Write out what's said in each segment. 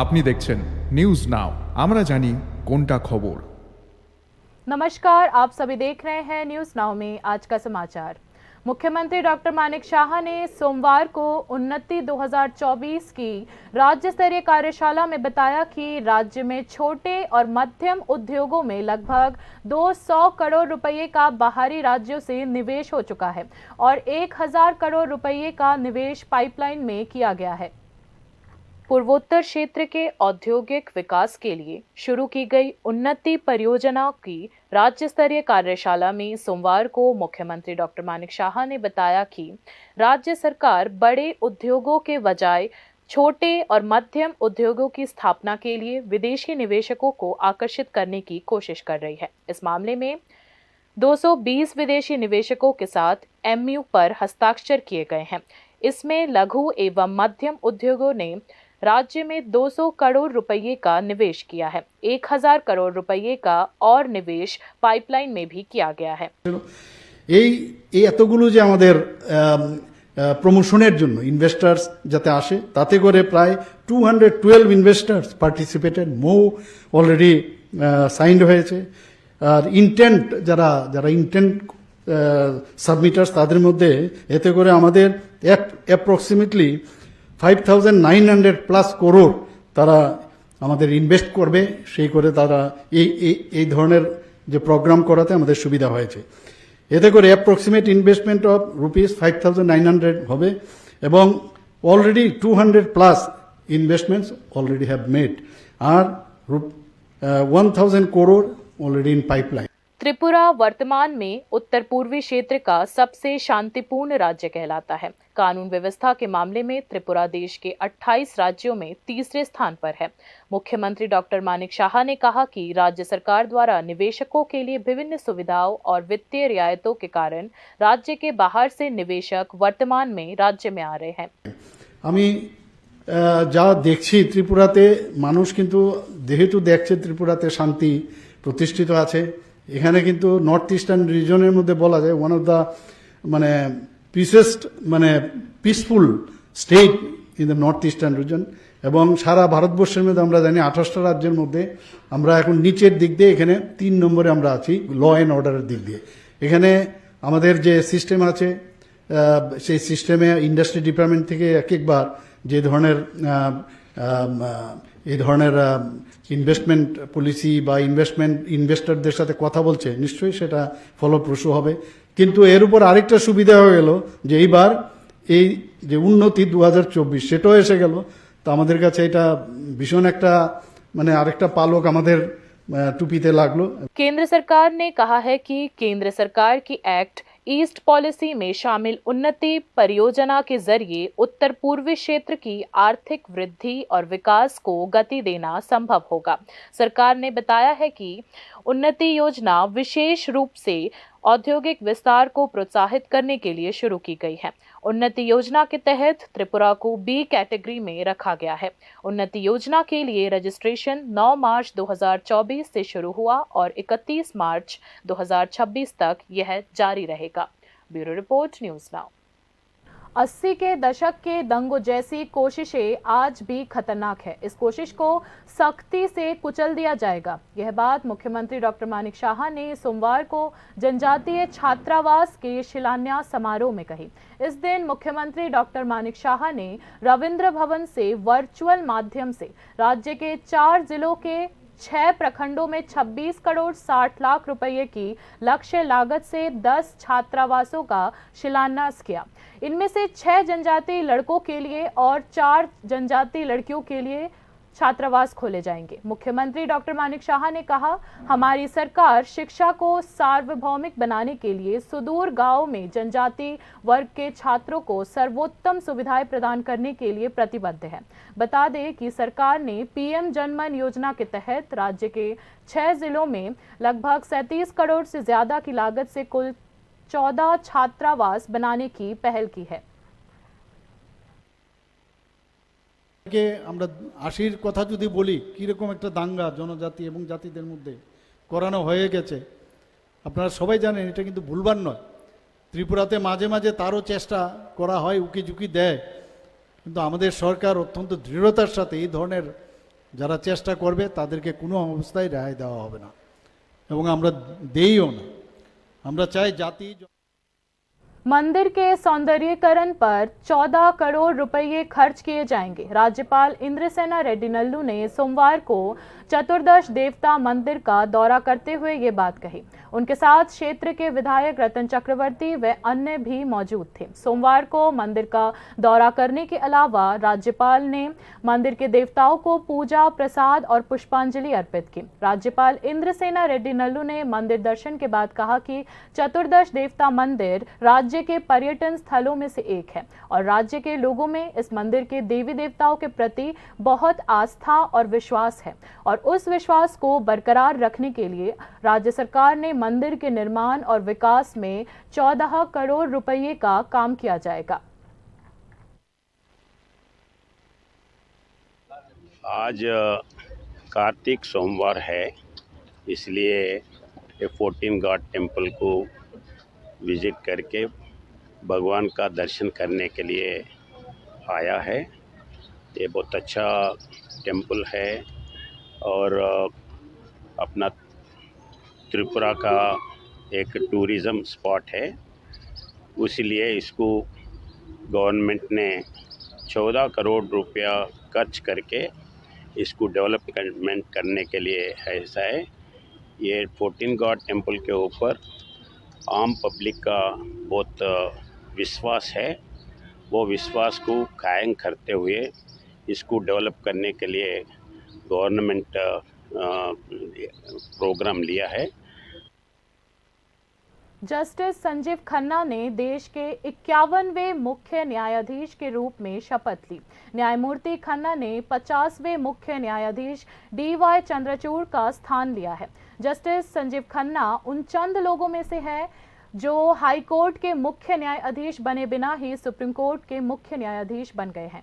আপনি দেখছেন news now, আমরা জানি কোনটা खबर। नमस्कार, आप सभी देख रहे हैं न्यूज नाउ में आज का समाचार। मुख्यमंत्री डॉक्टर मानिक शाह ने सोमवार को उन्नति 2024 की राज्य स्तरीय कार्यशाला में बताया कि राज्य में छोटे और मध्यम उद्योगों में लगभग 200 करोड़ रुपए का बाहरी राज्यों से निवेश हो चुका है और 1000 करोड़ रुपए का निवेश पाइपलाइन में किया गया है। पूर्वोत्तर क्षेत्र के औद्योगिक विकास के लिए शुरू की गई उन्नति परियोजना की राज्य स्तरीय कार्यशाला में सोमवार को मुख्यमंत्री डॉक्टर मानिक शाह ने बताया कि राज्य सरकार बड़े उद्योगों के बजाय छोटे और मध्यम उद्योगों की स्थापना के लिए विदेशी निवेशकों को आकर्षित करने की कोशिश कर रही है। इस मामले में 220 विदेशी निवेशकों के साथ MOU पर हस्ताक्षर किए गए हैं। इसमें लघु एवं मध्यम उद्योगों ने राज्य में 200 करोड़ रुपए का निवेश किया है। 1000 करोड़ रुपए का और निवेश पाइपलाइन में भी किया गया है। এই এতগুলো যে আমাদের প্রমোশনের জন্য ইনভেস্টার্স যাতে আসে, তাতে করে প্রায় 212 ইনভেস্টার্স পার্টিসিপেটেড, মো অলরেডি সাইন্ড হয়েছে। আর ইন্টেন্ট যারা ইন্টেন্ট সাবমিটার্স, তাদের মধ্যে এতে করে আমাদের অ্যাপ্রক্সিমেটলি 5900 প্লাস করোড় তারা আমাদের ইনভেস্ট করবে। সেই করে তারা এই ধরনের যে প্রোগ্রাম করাতে আমাদের সুবিধা হয়েছে। এতে করে অ্যাপ্রক্সিমেট ইনভেস্টমেন্ট অফ রুপিস 5900 হবে এবং already 200 plus investments already have made আর 1000 crore already in pipeline. Tripura वर्तमान में उत्तर पूर्वी क्षेत्र का सबसे शांतिपूर्ण राज्य कहलाता है। कानून व्यवस्था के मामले में त्रिपुरा देश के 28 राज्यों में तीसरे स्थान पर है। मुख्यमंत्री डॉक्टर मानिक शाह ने कहा कि राज्य सरकार द्वारा निवेशकों के लिए विभिन्न सुविधाओं और वित्तीय रियायतों के कारण राज्य के बाहर से निवेशक वर्तमान में राज्य में आ रहे हैं। আমি যা দেখছি ত্রিপুরাতে মানুষ কিন্তু যেহেতু দেখছে ত্রিপুরাতে শান্তি প্রতিষ্ঠিত আছে, এখানে কিন্তু নর্থ ইস্টার্ন রিজনের মধ্যে বলা যায় ওয়ান অফ দ্য মানে peaceful state in the north eastern reason. এবং সারা ভারতবর্ষের মধ্যে আমরা জানি 28টা রাজ্যের মধ্যে আমরা এখন নিচের দিক দিয়ে এখানে 3 নম্বরে আমরা আছি ল অ্যান্ড অর্ডারের দিক দিয়ে। এখানে আমাদের যে সিস্টেম আছে সেই সিস্টেমে ইন্ডাস্ট্রি ডিপার্টমেন্ট থেকে একবার যে ধরনের এই ধরনের ইনভেস্টমেন্ট পলিসি বা ইনভেস্টরদের সাথে কথা বলছে, নিশ্চয়ই সেটা ফলপ্রসূ হবে। কিন্তু এর উপর আরেকটা সুবিধা হয়ে গেল যে এইবার এই যে উন্নতি 2024 সেটাও এসে গেল। তো আমাদের কাছে এটা ভীষণ একটা মানে আরেকটা পালক আমাদের टूपीते लागलो। केंद्र सरकार ने कहा है कि केंद्र सरकार की एक्ट ईस्ट पॉलिसी में शामिल उन्नति परियोजना के जरिए उत्तर पूर्वी क्षेत्र की आर्थिक वृद्धि और विकास को गति देना संभव होगा। सरकार ने बताया है कि उन्नति योजना विशेष रूप से औद्योगिक विस्तार को प्रोत्साहित करने के लिए शुरू की गई है। उन्नति योजना के तहत त्रिपुरा को B कैटेगरी में रखा गया है। उन्नति योजना के लिए रजिस्ट्रेशन 9 मार्च 2024 से शुरू हुआ और 31 मार्च 2026 तक यह जारी रहेगा। Bureau report, news now. 80 के दशक के दंगों जैसी कोशिशें आज भी खतरनाक है। इस कोशिश को सख्ती से कुचल दिया जाएगा। यह बात मुख्यमंत्री डॉक्टर मानिक शाह ने सोमवार को जनजातीय छात्रावास के शिलान्यास समारोह में कही। इस दिन मुख्यमंत्री डॉक्टर मानिक शाह ने रविंद्र भवन से वर्चुअल माध्यम से राज्य के 4 जिलों के 6 प्रखंडों में 26 करोड़ 60 लाख रुपए की लक्ष्य लागत से 10 छात्रावासों का शिलान्यास किया। इनमें से 6 जनजातीय लड़कों के लिए और 4 जनजातीय लड़कियों के लिए छात्रावास खोले जाएंगे। मुख्यमंत्री डॉक्टर मानिक शाह ने कहा, हमारी सरकार शिक्षा को सार्वभौमिक बनाने के लिए सुदूर गांव में जनजाति वर्ग के छात्रों को सर्वोत्तम सुविधाएं प्रदान करने के लिए प्रतिबद्ध है। बता दें कि सरकार ने PM जनमन योजना के तहत राज्य के 6 जिलों में लगभग 37 करोड़ से ज्यादा की लागत से कुल 14 छात्रावास बनाने की पहल की है। আমরা 80-র কথা যদি বলি, কিরকম একটা দাঙ্গা জনজাতি এবং জাতিদের মধ্যে করানো হয়ে গেছে আপনারা সবাই জানেন, এটা কিন্তু ভুলবার নয়। ত্রিপুরাতে মাঝে মাঝে তারও চেষ্টা করা হয়, উকি ঝুঁকি দেয়, কিন্তু আমাদের সরকার অত্যন্ত দৃঢ়তার সাথে এই ধরনের যারা চেষ্টা করবে তাদেরকে কোনো অবস্থায় রেহাই দেওয়া হবে না এবং আমরা দেইও না। আমরা চাই জাতি मंदिर के सौंदर्यीकरण पर 14 करोड़ रुपए खर्च किए जाएंगे। राज्यपाल इंद्रसेना रेड्डी नल्लू ने सोमवार को चतुर्दश देवता मंदिर का दौरा करते हुए ये बात कही। उनके साथ क्षेत्र के विधायक रतन चक्रवर्ती व अन्य भी मौजूद थे। सोमवार को मंदिर का दौरा करने के अलावा राज्यपाल ने मंदिर के देवताओं को पूजा, प्रसाद और पुष्पांजलि अर्पित की। राज्यपाल इंद्रसेना रेड्डी नल्लू ने मंदिर दर्शन के बाद कहा कि चतुर्दश देवता मंदिर राज्य के पर्यटन स्थलों में से एक है और राज्य के लोगों में इस मंदिर के देवी देवताओं के प्रति बहुत आस्था और विश्वास है और उस विश्वास को बरकरार रखने के लिए राज्य सरकार ने मंदिर के निर्माण और विकास में 14 करोड़ रुपए का काम किया जाएगा। आज कार्तिक सोमवार है, इसलिए ये 14 गॉड टेम्पल को विजिट करके भगवान का दर्शन करने के लिए आया है। ये बहुत अच्छा टेम्पल है और अपना त्रिपुरा का एक टूरिज़म स्पॉट है, इसलिए इसको गवर्नमेंट ने 14 करोड़ रुपया खर्च करके इसको डेवलपमेंट करने के लिए ऐसा है। ये 14 गॉड टेम्पल के ऊपर आम पब्लिक का बहुत विश्वास है। वो विश्वास को कायम करते हुए इसको डेवलप करने के लिए गवर्नमेंट प्रोग्राम लिया है। जस्टिस संजीव खन्ना ने देश के 51वें मुख्य न्यायाधीश के रूप में शपथ ली। न्यायमूर्ति खन्ना ने 50वें मुख्य न्यायाधीश DY चंद्रचूड़ का स्थान लिया है। जस्टिस संजीव खन्ना उन चंद लोगों में से है जो हाई कोर्ट के मुख्य न्यायाधीश बने बिना ही सुप्रीम कोर्ट के मुख्य न्यायाधीश बन गए हैं।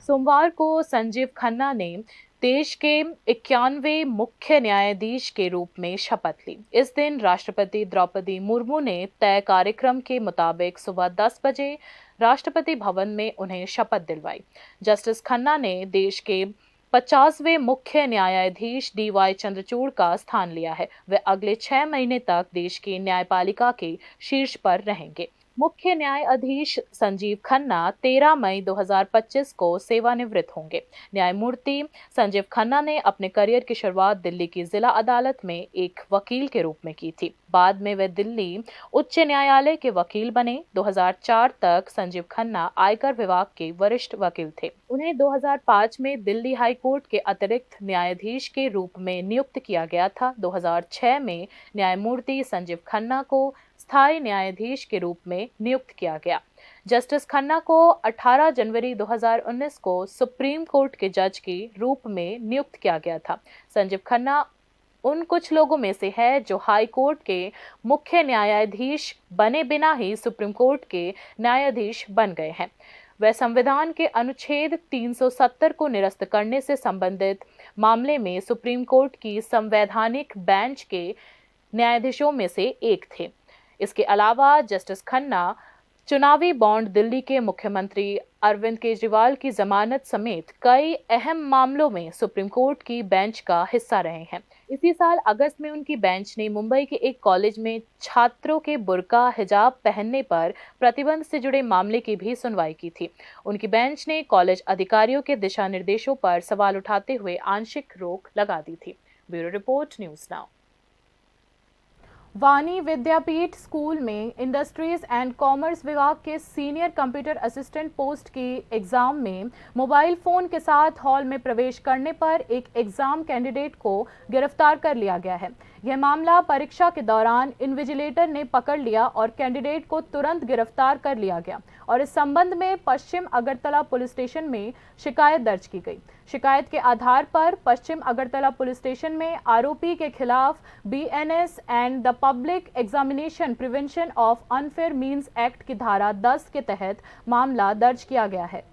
सोमवार को संजीव खन्ना ने देश के 91वें मुख्य न्यायाधीश के रूप में शपथ ली। इस दिन राष्ट्रपति द्रौपदी मुर्मू ने तय कार्यक्रम के मुताबिक सुबह 10 बजे राष्ट्रपति भवन में उन्हें शपथ दिलवाई। जस्टिस खन्ना ने देश के 50वें मुख्य न्यायाधीश DY चंद्रचूड़ का स्थान लिया है। वे अगले 6 महीने तक देश की न्यायपालिका के शीर्ष पर रहेंगे। मुख्य न्यायाधीश संजीव खन्ना 13 मई 2025 को सेवानिवृत्त होंगे। न्यायमूर्ति संजीव खन्ना ने अपने करियर की शुरुआत दिल्ली की जिला अदालत में एक वकील के रूप में की थी। बाद में वे दिल्ली उच्च न्यायालय के वकील बने। 2004 तक संजीव खन्ना आयकर विभाग के वरिष्ठ वकील थे। उन्हें 2005 में दिल्ली हाई कोर्ट के अतिरिक्त न्यायाधीश के रूप में नियुक्त किया गया था। 2006 में न्यायमूर्ति संजीव खन्ना को स्थायी न्यायाधीश के रूप में नियुक्त किया गया। जस्टिस खन्ना को 18 जनवरी 2019 को सुप्रीम कोर्ट के जज के रूप में नियुक्त किया गया था। संजीव खन्ना उन कुछ लोगों में से है जो हाई कोर्ट के मुख्य न्यायाधीश बने बिना ही सुप्रीम कोर्ट के न्यायाधीश बन गए हैं। वह संविधान के अनुच्छेद 370 को निरस्त करने से संबंधित मामले में सुप्रीम कोर्ट की संवैधानिक बेंच के न्यायाधीशों में से एक थे। इसके अलावा जस्टिस खन्ना चुनावी बॉन्ड, दिल्ली के मुख्यमंत्री अरविंद केजरीवाल की जमानत समेत कई अहम मामलों में सुप्रीम कोर्ट की बेंच का हिस्सा रहे हैं। इसी साल अगस्त में उनकी बेंच ने मुंबई के एक कॉलेज में छात्रों के बुर्का हिजाब पहनने पर प्रतिबंध से जुड़े मामले की भी सुनवाई की थी। उनकी बेंच ने कॉलेज अधिकारियों के दिशा निर्देशों पर सवाल उठाते हुए आंशिक रोक लगा दी थी। Bureau report, news now. वानी विद्यापीठ स्कूल में इंडस्ट्रीज एंड कॉमर्स विभाग के सीनियर कंप्यूटर असिस्टेंट पोस्ट की एग्जाम में मोबाइल फोन के साथ हॉल में प्रवेश करने पर एक एग्जाम कैंडिडेट को गिरफ्तार कर लिया गया है। यह मामला परीक्षा के दौरान इन्विजिलेटर ने पकड़ लिया और कैंडिडेट को तुरंत गिरफ्तार कर लिया गया और इस संबंध में पश्चिम अगरतला पुलिस स्टेशन में शिकायत दर्ज की गई। शिकायत के आधार पर पश्चिम अगरतला पुलिस स्टेशन में आरोपी के खिलाफ BNS and the public examination prevention of unfair means act की धारा 10 के तहत मामला दर्ज किया गया है।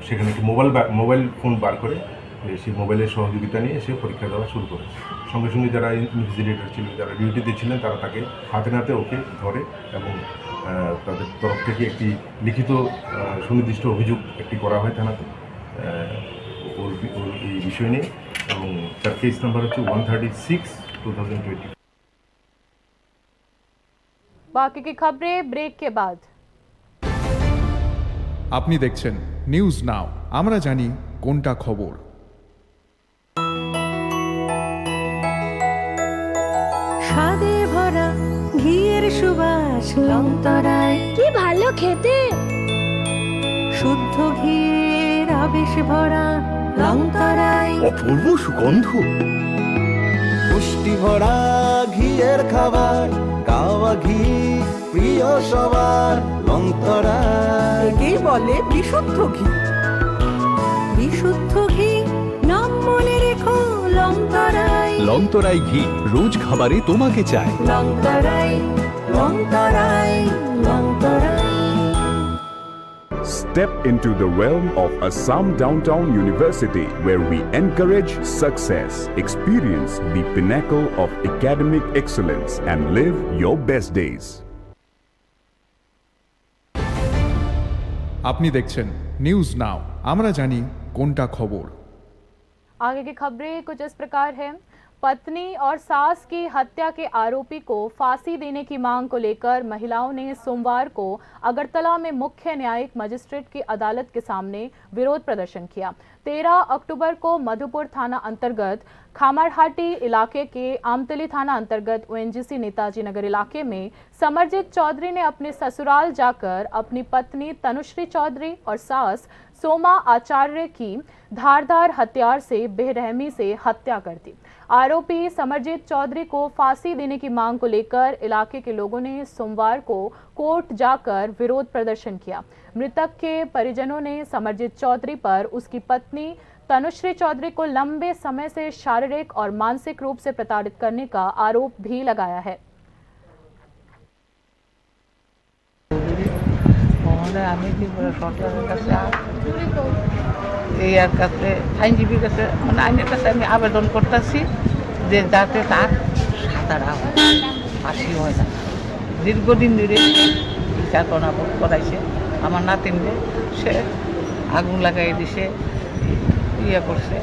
সেখানে একটি মোবাইল ফোন বার করে সে মোবাইলের সহযোগিতা নিয়ে সে পরীক্ষা দেওয়া শুরু করেছে। সঙ্গে সঙ্গে যারা ইনভিজিলেটর ছিল, যারা ডিউটিতে ছিলেন, তারা তাকে হাতে নাতে ওকে ধরে এবং তাদের তরফ থেকে একটি লিখিত সুনির্দিষ্ট অভিযোগ একটি করা হয় থানাতে ওর এই বিষয় নিয়ে, এবং তার কেস নাম্বার হচ্ছে 136/2020। बाकी की खबरें ब्रेक के बाद। আপনি দেখছেন নিউজ নাও, আমরা জানি কোনটা খবর। স্বাদে ভরা ঘিয়ের সুবাস লংতরায়, কি ভালো খেতে। শুদ্ধ ঘিয়ের আবেশ ভরা লংতরায়, অপূর্ব সুগন্ধ, পুষ্টি ভরা ঘিয়ের খাবার, গাওয়া ঘি প্রিয় সবার লংতরায়। একেই বলে বিশুদ্ধ ঘি। বিশুদ্ধ ঘি নাম মনে রেখো লংতরায়। লংতরাই ঘি রোজ খাবারে তোমাকে চায়। Longtharai Longtharai Longtharai. Step into the realm of Assam Downtown University, where we encourage success, experience the pinnacle of academic excellence, and live your best days. আপনি দেখছেন নিউজ নাও, আমরা জানি কোনটা খবর। आगे की खबरें कुछ इस प्रकार है। पत्नी और सास की हत्या के आरोपी को फांसी देने की मांग को लेकर महिलाओं ने सोमवार को अगरतला में मुख्य न्यायिक मजिस्ट्रेट की अदालत के सामने विरोध प्रदर्शन किया। 13 अक्टूबर को मधुपुर थाना अंतर्गत खामरहाटी इलाके के आमतली थाना अंतर्गत ओएनजीसी नेताजी नगर इलाके में समरजीत चौधरी ने अपने ससुराल जाकर अपनी पत्नी तनुश्री चौधरी और सास सोमा आचार्य की धारदार हथियार से बेरहमी से हत्या कर दी। आरोपी समरजीत चौधरी को फांसी देने की मांग को लेकर इलाके के लोगों ने सोमवार को कोर्ट जाकर विरोध प्रदर्शन किया। मृतक के परिजनों ने समरजीत चौधरी पर उसकी पत्नी तनुश्री चौधरी को लंबे समय से शारीरिक और मानसिक रूप से प्रताड़ित करने का आरोप भी लगाया है। আমি সরকারের কাছে এই কাছে আইনজীবীর কাছে মানে আইনের কাছে আমি আবেদন করতেছি যে যাতে তার সাঁতারা ফাঁসি হয় না। দীর্ঘদিন ধরে বিচার করাইছে আমার নাতিনদের, সে আগুন লাগাই দিছে, করছে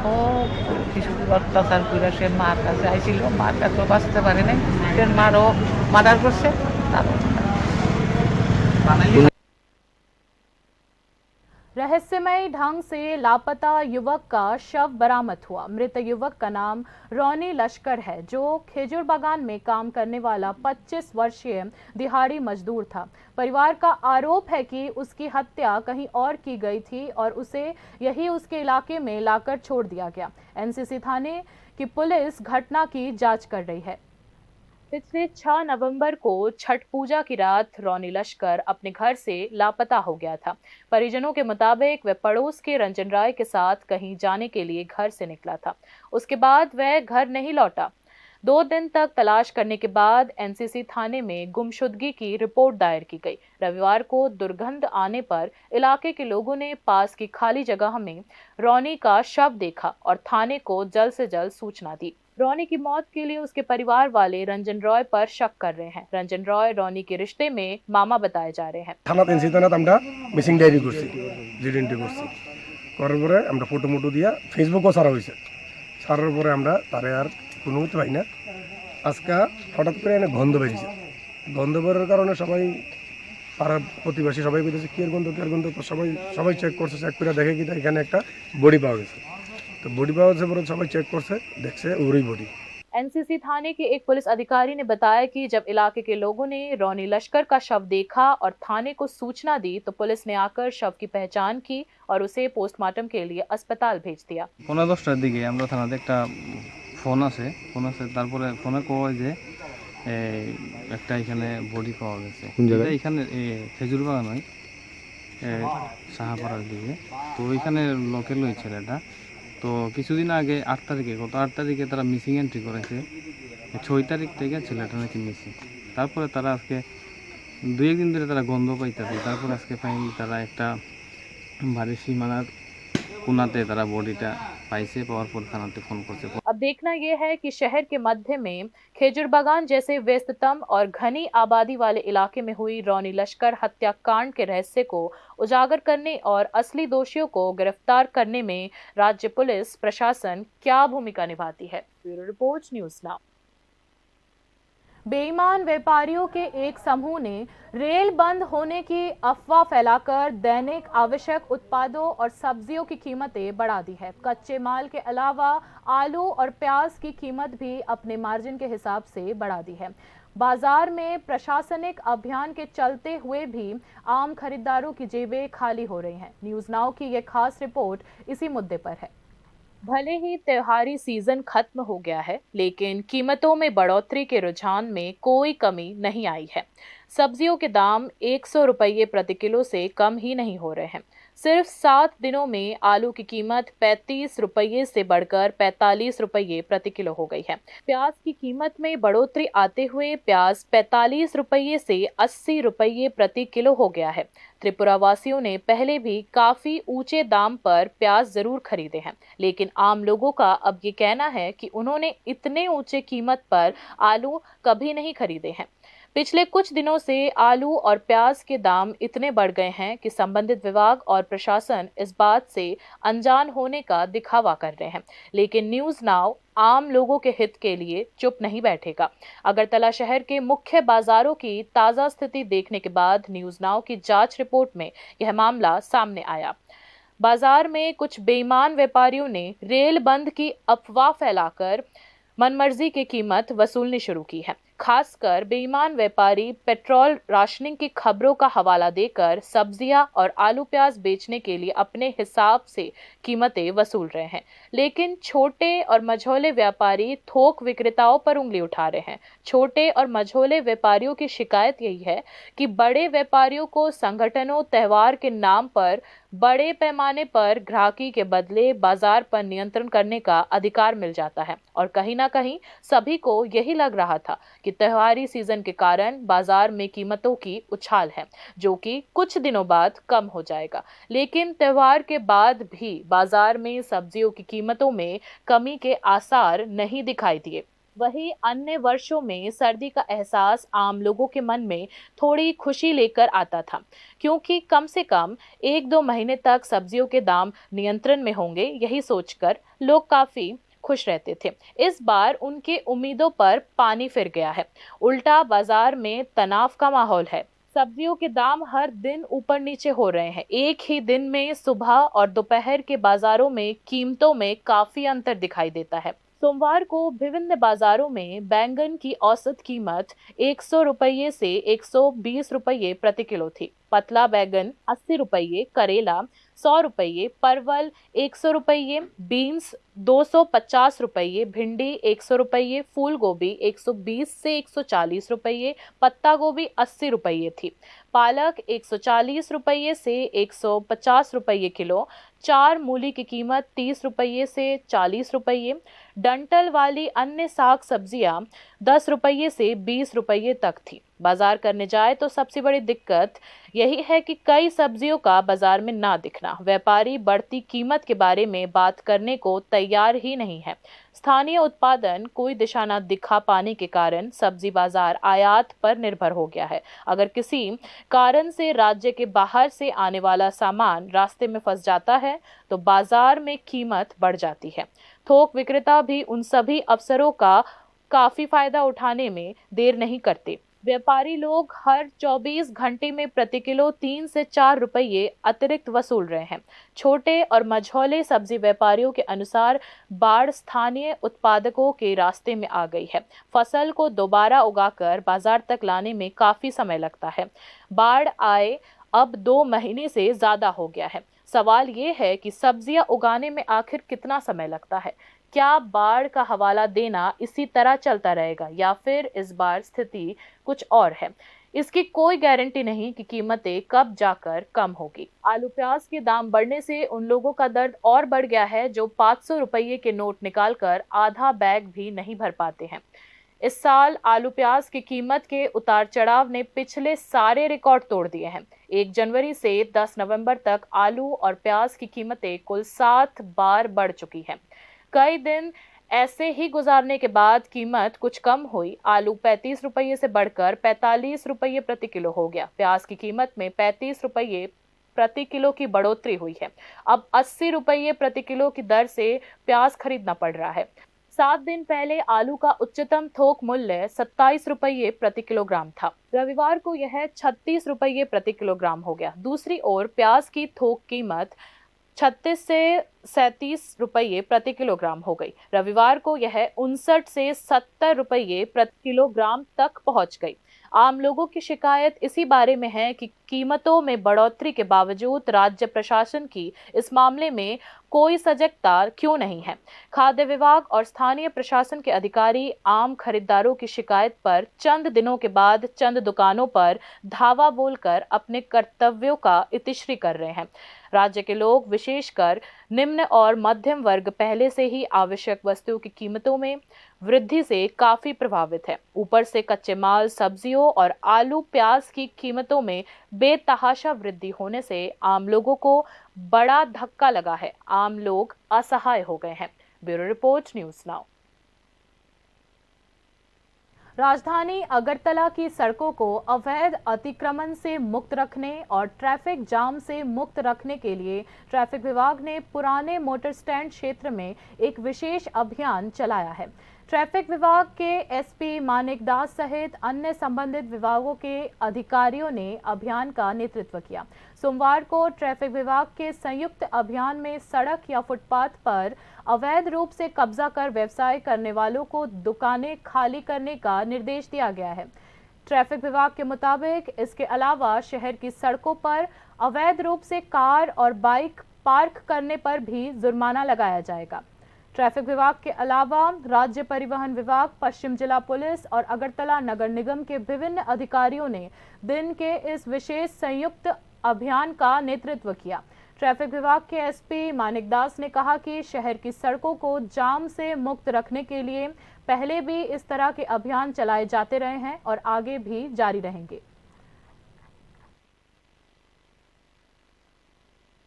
সব কিছুকে অত্যাচার করে সে মার কাছে আইছিল, মার কাছেও বাঁচতে পারে নাই, সে মারও মার্ডার করছে। তারও रहस्यमय ढंग से लापता युवक का शव बरामद हुआ। मृत युवक का नाम रौनी लश्कर है, जो खेजूर बागान में काम करने वाला 25 वर्षीय दिहाड़ी मजदूर था। परिवार का आरोप है कि उसकी हत्या कहीं और की गई थी और उसे यही उसके इलाके में लाकर छोड़ दिया गया। एनसीसी थाने की पुलिस घटना की जांच कर रही है। पिछले 6 नवंबर को छठ पूजा की रात रौनी लश्कर अपने घर से लापता हो गया था। परिजनों के मुताबिक वह पड़ोस के रंजन राय के साथ कहीं जाने के लिए घर से निकला था। उसके बाद वह घर नहीं लौटा। 2 दिन तक तलाश करने के बाद एनसीसी थाने में गुमशुदगी की रिपोर्ट दायर की गई। रविवार को दुर्गंध आने पर इलाके के लोगों ने पास की खाली जगह में रौनी का शव देखा और थाने को जल्द से जल्द सूचना दी। रौनी की मौत के लिए उसके परिवार वाले रंजन रॉय पर शक कर रहे हैं। रंजन रॉय रौनी के रिश्ते में मामा बताए जा रहे हैं। থানা এনসি থানাত আমরা মিসিং ডায়েরি করছি, জিডি এন্ট্রি করছি, করার পরে আমরা ফটো মোটো দিয়া ফেসবুকও ছাড়া হয়েছে। ছাড়ার পরে আমরা তারে আর কোনো মতো পাই না। আজকে হঠাৎ করে এনে গন্ধ বেরিয়েছে। গন্ধ বেরোর কারণে সবাই পাড়ার প্রতিবেশী সবাই বলতেছে কি এর গন্ধ, কি এর গন্ধ। তো সবাই চেক করছে, চেক করে দেখে কি এখানে একটা বডি পাওয়া গেছে। तो बॉडी पावर से सबाई चेक करছে, দেখছে ওরই বডি। एनसीसी थाने के एक पुलिस अधिकारी ने बताया कि जब इलाके के लोगों ने रौनी लश्कर का शव देखा और थाने को सूचना दी तो पुलिस ने आकर शव की पहचान की और उसे पोस्टमार्टम के लिए अस्पताल भेज दिया। 10:15টার দিকে আমরা থানাতে একটা ফোন আছে, তারপরে ফোনে কয় যে একটা এখানে বডি পাওয়া গেছে। এখানে খেজুর বাগান হয় সাহাপাড়ার দিকে। তো ওইখানে লোকেল ওই ছেলেটা তো কিছুদিন আগে 8 তারিখে গত 8 তারিখে তারা মিসিং এন্ট্রি করেছে। 6 তারিখ থেকে ছেলেটা নাকি মিসিং। তারপরে তারা আজকে 2-1 দিন ধরে তারা গন্ধ পাইতেছে। তারপরে আজকে ফাইনালি তারা একটা বাড়ির সীমানার কোনাতে তারা বডিটা পাইছে, পাওয়ার পর থানাতে ফোন করছে। अब देखना यह है कि शहर के मध्य में खेजूरबागान जैसे व्यस्ततम और घनी आबादी वाले इलाके में हुई रौनी लश्कर हत्याकांड के रहस्य को उजागर करने और असली दोषियों को गिरफ्तार करने में राज्य पुलिस प्रशासन क्या भूमिका निभाती है। Bureau report, news now. बेईमान व्यापारियों के एक समूह ने रेल बंद होने की अफवाह फैलाकर दैनिक आवश्यक उत्पादों और सब्जियों की कीमतें बढ़ा दी है। कच्चे माल के अलावा आलू और प्याज की कीमत भी अपने मार्जिन के हिसाब से बढ़ा दी है। बाजार में प्रशासनिक अभियान के चलते हुए भी आम खरीदारों की जेबें खाली हो रही हैं। न्यूज़ नाउ की यह खास रिपोर्ट इसी मुद्दे पर है। भले ही त्योहारी सीजन खत्म हो गया है, लेकिन कीमतों में बढ़ोतरी के रुझान में कोई कमी नहीं आई है। सब्जियों के दाम 100 रुपये प्रति किलो से कम ही नहीं हो रहे हैं। सिर्फ 7 दिनों में आलू की कीमत 35 रुपये से बढ़कर 45 रुपये प्रति किलो हो गई है। प्याज की कीमत में बढ़ोतरी आते हुए प्याज 45 रुपये से 80 रुपये प्रति किलो हो गया है। त्रिपुरा वासियों ने पहले भी काफी ऊंचे दाम पर प्याज जरूर खरीदे हैं, लेकिन आम लोगों का अब ये कहना है कि उन्होंने इतने ऊंचे कीमत पर आलू कभी नहीं खरीदे हैं। पिछले कुछ दिनों से आलू और प्याज के दाम इतने बढ़ गए हैं कि संबंधित विभाग और प्रशासन इस बात से अनजान होने का दिखावा कर रहे हैं, लेकिन न्यूज़ नाउ आम लोगों के हित के लिए चुप नहीं बैठेगा। अगरतला शहर के मुख्य बाजारों की ताज़ा स्थिति देखने के बाद न्यूज़ नाउ की जांच रिपोर्ट में यह मामला सामने आया। बाजार में कुछ बेईमान व्यापारियों ने रेल बंद की अफवाह फैलाकर मनमर्जी की कीमत वसूलनी शुरू की है। खासकर बेईमान व्यापारी पेट्रोल राशनिंग की खबरों का हवाला देकर सब्जियां और आलू प्याज बेचने के लिए अपने हिसाब से कीमतें वसूल रहे हैं, लेकिन छोटे और मझोले व्यापारी थोक विक्रेताओं पर उंगली उठा रहे हैं। छोटे और मझोले व्यापारियों की शिकायत यही है कि बड़े व्यापारियों को संगठनों त्योहार के नाम पर बड़े पैमाने पर ग्राहकी के बदले बाजार पर नियंत्रण करने का अधिकार मिल जाता है, और कहीं ना कहीं सभी को यही लग रहा था कि त्योहारी सीजन के कारण बाजार में कीमतों की उछाल है, जो कि कुछ दिनों बाद कम हो जाएगा। लेकिन त्योहार के बाद भी बाजार में सब्जियों की कीमतों में कमी के आसार नहीं दिखाई दिए। वहीं अन्य वर्षों में सर्दी का एहसास आम लोगों के मन में थोड़ी खुशी लेकर आता था, क्योंकि कम से कम 1-2 महीने तक सब्जियों के दाम नियंत्रण में होंगे, यही सोचकर लोग काफी खुश रहते थे। इस बार उनके उम्मीदों पर पानी फिर गया है। उल्टा बाजार में तनाव का माहौल है। सब्जियों के दाम हर दिन ऊपर नीचे हो रहे हैं। एक ही दिन में सुबह और दोपहर के बाजारों में कीमतों में काफी अंतर दिखाई देता है। सोमवार को विभिन्न बाजारों में बैंगन की औसत कीमत 100 रुपये से 120 रुपये प्रति किलो थी। पतला बैंगन 80 रुपये, करेला 100 रुपये, परवल 100 रुपये, बीन्स 250 रुपये, भिंडी 100 रुपये, फूल गोभी 120 से 140 रुपये, पत्ता गोभी 80 रुपये थी। पालक 140 रुपये से 150 रुपये किलो, 4 मूली की कीमत 30 रुपये से 40 रुपये। डंटल वाली अन्य साग सब्जियां 10 रुपये से 20 रुपये तक थी। बाजार करने जाए तो सबसे बड़ी दिक्कत यही है कि कई सब्जियों का बाजार में ना दिखना। व्यापारी बढ़ती कीमत के बारे में बात करने को तैयार ही नहीं है। स्थानीय उत्पादन कोई दिशा न दिखा पाने के कारण सब्जी बाजार आयात पर निर्भर हो गया है। अगर किसी कारण से राज्य के बाहर से आने वाला सामान रास्ते में फंस जाता है तो बाजार में कीमत बढ़ जाती है। थोक विक्रेता भी उन सभी अवसरों का काफी फायदा उठाने में देर नहीं करते। व्यापारी लोग हर 24 घंटे में प्रति किलो 3 से 4 रुपये अतिरिक्त वसूल रहे हैं। छोटे और मझौले सब्जी व्यापारियों के अनुसार बाढ़ स्थानीय उत्पादकों के रास्ते में आ गई है। फसल को दोबारा उगाकर बाजार तक लाने में काफी समय लगता है। बाढ़ आए अब 2 महीने से ज्यादा हो गया है। सवाल ये है कि सब्जियां उगाने में आखिर कितना समय लगता है। क्या बाढ़ का हवाला देना इसी तरह चलता रहेगा या फिर इस बार स्थिति कुछ और है? इसकी कोई गारंटी नहीं कि कीमतें कब जाकर कम होगी। आलू प्याज के दाम बढ़ने से उन लोगों का दर्द और बढ़ गया है जो 500 रुपये के नोट निकालकर आधा बैग भी नहीं भर पाते हैं। इस साल आलू प्याज की कीमत के उतार चढ़ाव ने पिछले सारे रिकॉर्ड तोड़ दिए हैं। 1 जनवरी से 10 नवंबर तक आलू और प्याज की कीमतें कुल 7 बार बढ़ चुकी हैं। कई दिन ऐसे ही गुजारने के बाद कीमत कुछ कम हुई। आलू 35 रुपये से बढ़कर 45 रुपये प्रति किलो हो गया। प्याज की कीमत में 35 रुपये प्रति किलो की बढ़ोतरी हुई है। अब 80 रुपये प्रति किलो की दर से प्याज खरीदना पड़ रहा है। 7 दिन पहले आलू का उच्चतम थोक मूल्य 27 रुपये प्रति किलोग्राम था। रविवार को यह 36 रुपये प्रति किलोग्राम हो गया। दूसरी ओर प्याज की थोक कीमत 36 से 37 रुपये प्रति किलोग्राम हो गई। रविवार को यह 59 से 70 रुपये प्रति किलोग्राम तक पहुंच गई। आम लोगों की शिकायत इसी बारे में है कि कीमतों में बढ़ोतरी के बावजूद राज्य प्रशासन की इस मामले में कोई सजगता क्यों नहीं है। खाद्य विभाग और स्थानीय प्रशासन के अधिकारी आम खरीदारों की शिकायत पर चंद दिनों के बाद चंद दुकानों पर धावा बोलकर अपने कर्तव्यों का इतिश्री कर रहे हैं। राज्य के लोग विशेषकर निम्न और मध्यम वर्ग पहले से ही आवश्यक वस्तुओं की कीमतों में वृद्धि से काफी प्रभावित है। ऊपर से कच्चे माल, सब्जियों और आलू प्याज की कीमतों में बेतहाशा वृद्धि होने से आम लोगों को बड़ा धक्का लगा है। आम लोग असहाय हो गए हैं। Bureau report, news now. राजधानी अगरतला की सड़कों को अवैध अतिक्रमण से मुक्त रखने और ट्रैफिक जाम से मुक्त रखने के लिए ट्रैफिक विभाग ने पुराने मोटर स्टैंड क्षेत्र में एक विशेष अभियान चलाया है। ट्रैफिक विभाग के एसपी मानिक दास सहित अन्य संबंधित विभागों के अधिकारियों ने अभियान का नेतृत्व किया। सोमवार को ट्रैफिक विभाग के संयुक्त अभियान में सड़क या फुटपाथ पर अवैध रूप से कब्जा कर व्यवसाय करने वालों को दुकानें खाली करने का निर्देश दिया गया है। ट्रैफिक विभाग के मुताबिक इसके अलावा शहर की सड़कों पर अवैध रूप से कार और बाइक पार्क करने पर भी जुर्माना लगाया जाएगा। ट्रैफिक विभाग के अलावा राज्य परिवहन विभाग, पश्चिम जिला पुलिस और अगरतला नगर निगम के विभिन्न अधिकारियों ने दिन के इस विशेष संयुक्त अभियान का नेतृत्व किया। ट्रैफिक विभाग के एसपी मानिक दास ने कहा कि शहर की सड़कों को जाम से मुक्त रखने के लिए पहले भी इस तरह के अभियान चलाए जाते रहे हैं और आगे भी जारी रहेंगे।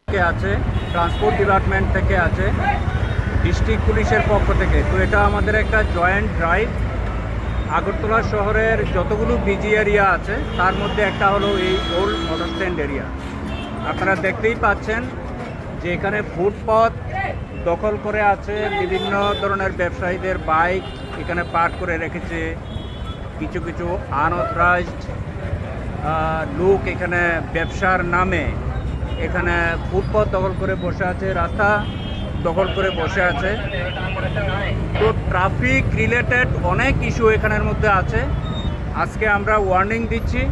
ट्रांसपोर्ट डिपार्टमेंट থেকে আছে, ডিস্ট্রিক্ট পুলিশের পক্ষ থেকে। তো এটা আমাদের একটা জয়েন্ট ড্রাইভ। আগরতলা শহরের যতগুলো বিজি এরিয়া আছে তার মধ্যে একটা হলো এই ওল্ড মোটর স্ট্যান্ড এরিয়া। আপনারা দেখতেই পাচ্ছেন যে এখানে ফুটপাথ দখল করে আছে, বিভিন্ন ধরনের ব্যবসায়ীদের বাইক এখানে পার্ক করে রেখেছে। কিছু কিছু আনঅথরাইজড লোক এখানে ব্যবসার নামে এখানে ফুটপাথ দখল করে বসে আছে, রাস্তা দখল করে বসে আছে। তো ট্রাফিক রিলেটেড অনেক ইস্যু এখানের মধ্যে আছে। আজকে আমরা ওয়ার্নিং দিচ্ছি।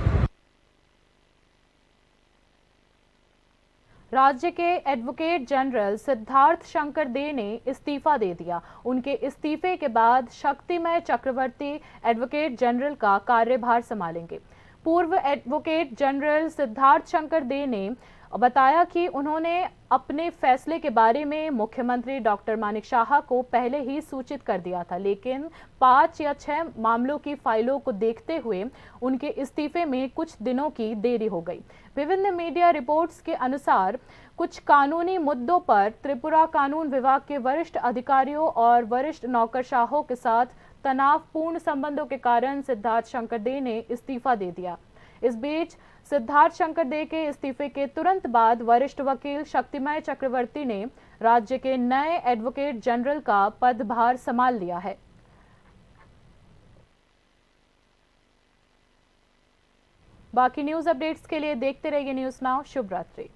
राज्य के एडवोकेट जनरल सिद्धार्थ शंकर दे ने इस्तीफा दे दिया। उनके इस्तीफे के बाद शक्तिमय चक्रवर्ती एडवोकेट जनरल का कार्यभार संभालेंगे। पूर्व एडवोकेट जनरल सिद्धार्थ शंकर दे ने बताया कि उन्होंने अपने फैसले के बारे में मुख्यमंत्री डॉक्टर मानिक शाह को पहले ही सूचित कर दिया था, लेकिन 5 या 6 मामलों की फाइलों को देखते हुए उनके इस्तीफे में कुछ दिनों की देरी हो गई। विभिन्न मीडिया रिपोर्ट्स के अनुसार कुछ कानूनी मुद्दों पर त्रिपुरा कानून विभाग के वरिष्ठ अधिकारियों और वरिष्ठ नौकरशाहों के साथ तनावपूर्ण संबंधों के कारण सिद्धार्थ शंकर दे ने इस्तीफा दे दिया। इस बीच सिद्धार्थ शंकर दे के इस्तीफे के तुरंत बाद वरिष्ठ वकील शक्तिमय चक्रवर्ती ने राज्य के नए एडवोकेट जनरल का पदभार संभाल लिया है। बाकी न्यूज अपडेट्स के लिए देखते रहिए न्यूज़ नाउ। शुभ रात्रि।